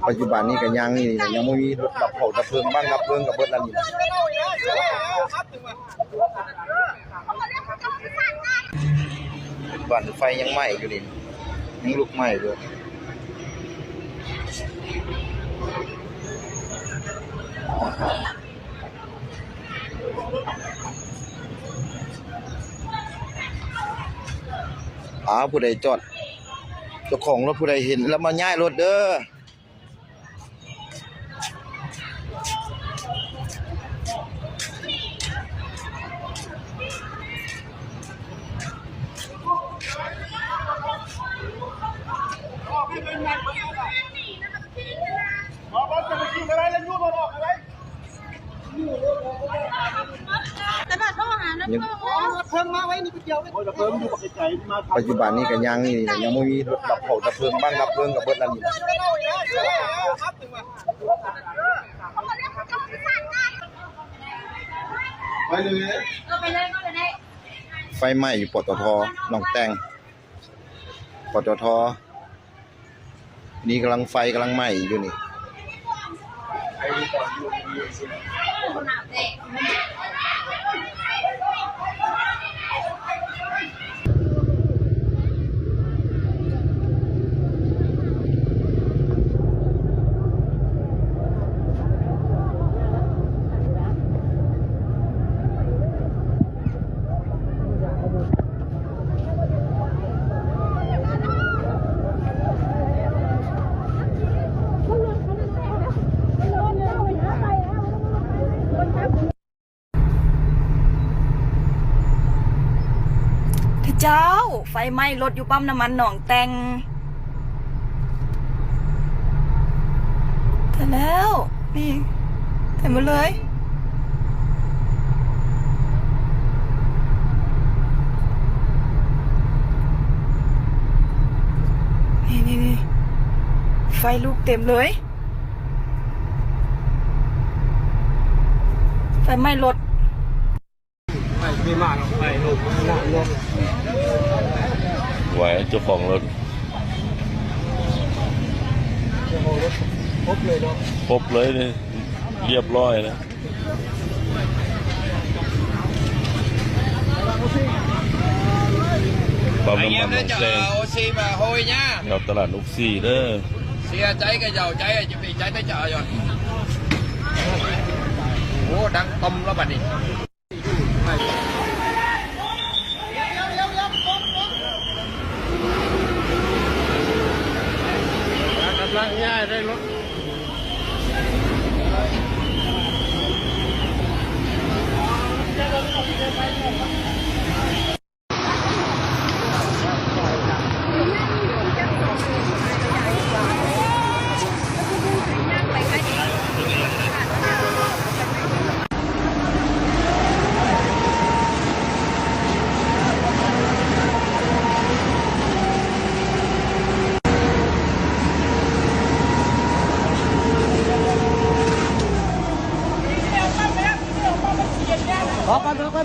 ปัจจุบันนี้ก็ยังนี่ยังไม่มีรถดับเพลิงดับเพลิงบ้านดับเพลิงกับเบิดแล้วนี่บ้านไฟยังไหม้อยู่นี่ยังลุกไหม้อยู่ผู้ใดจอดเจ้าของรถผู้ใดเห็นแล้วมาย้ายรถเด้อปัจจุบันนี้ก็ยังนี่ยังไม่มีรถดับเพลิงบ้านดับเพลิงกับเบิดแล้วนี่ไฟไหม้อยู่ปตท.หนองแตงปตท.นี่กำลังไฟกำลังไหม้อยู่นี่เจ้าไฟไหม้รถอยู่ปั๊มน้ำมันหนองแตงแต่แล้วนี่เต็มหมดเลยนี่ไฟลุกเต็มเลยไฟไหม้รถไม่มากไปลงหนักลงไหวเจ้าของรถพบเลยเนาะพบเลยนี่เรียบร้อยนะปั๊มน้ำมันหนองแตงแถวตลาดนุกซี่เด้อเสียใจก็ยาวใจจะไปใจได้จ่ายอนโอ้ดังต้มแล้วบัดนี้กำลังง่ายได้รถ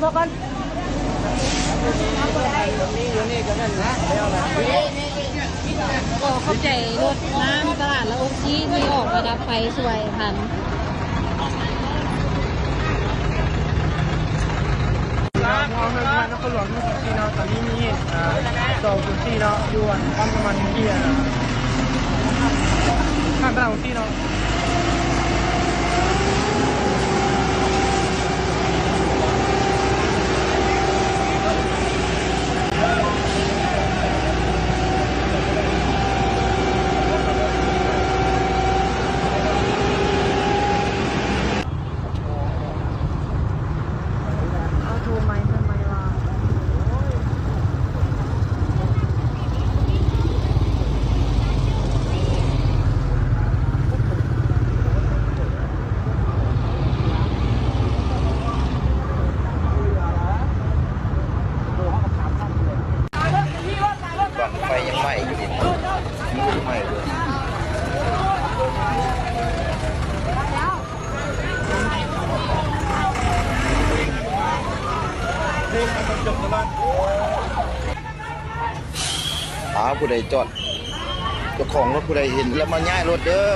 บอกกันอยู่นี่ก็นั่นนะเข้าใจรถน้ำตลาดละองค์ชี้ที่ออกไปดับไฟสวยพันเอาเงินมานครหลวงที่เนาะตอนนี้มี2ที่เนาะอยู่ปั๊มน้ำมันที่ข้างตลาดที่เนาะไฟยังไหม้อยู่นี่ลุกไหม้เลยผู้ใดจอด เจ้าของรถผู้ใดเห็นแล้วมาย้ายรถเด้อ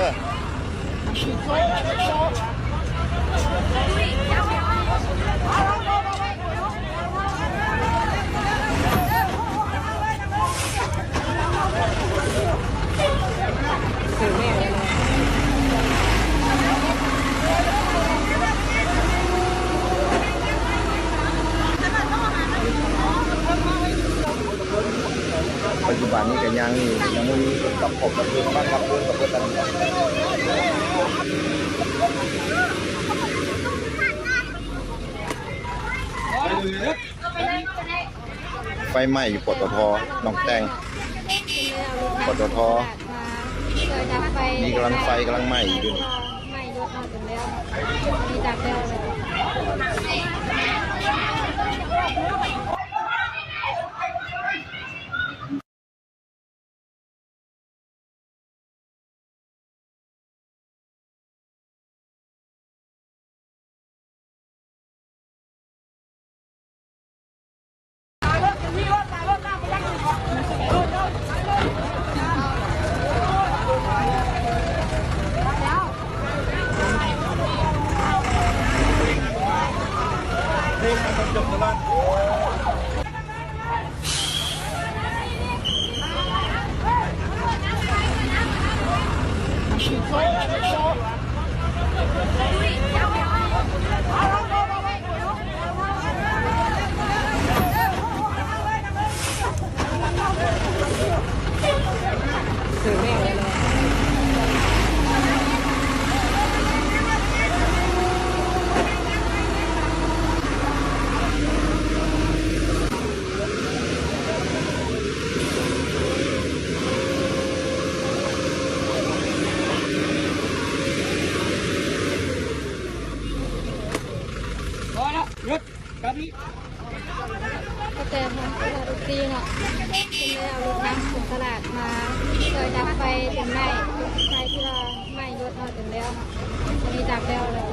ปัจจุบันนี้ก็ยังไม่มีกับผมกับเพื่อนบ้านกับเพื่อนกับเพื่อนกันไฟไหม้อยู่ปตทหนองแตงปตทนี่กำลังไฟกำลังไหม้อยู่นี่ ไหม้รถมาถึงแล้วมีดับแล้วเลย ก็เจอมันตลาดอุซีเนาะคุณเลยเอารถน้ำถึงตลาดมาเคยดับไฟถึงไหม้ไฟที่เราไหม้รถเราถึงแล้ววันนี้ดับแล้วเลย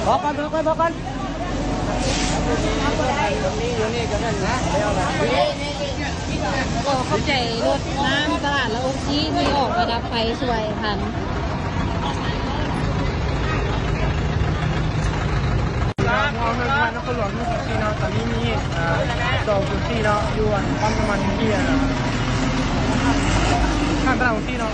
บอกกันบอกกันบอกกันนี่อยู่นี่กันนั่นนะเดี๋ยวนะ ก็เข้าใจรถน้ำตลาดแล้วอุซีที่ออกไปดับไฟสวยทัน มองเงินนครหลวง24เนาะตอนนี้มี2.4เนาะอยู่ปั๊มน้ำมันที่ข้างตลาด24เนาะ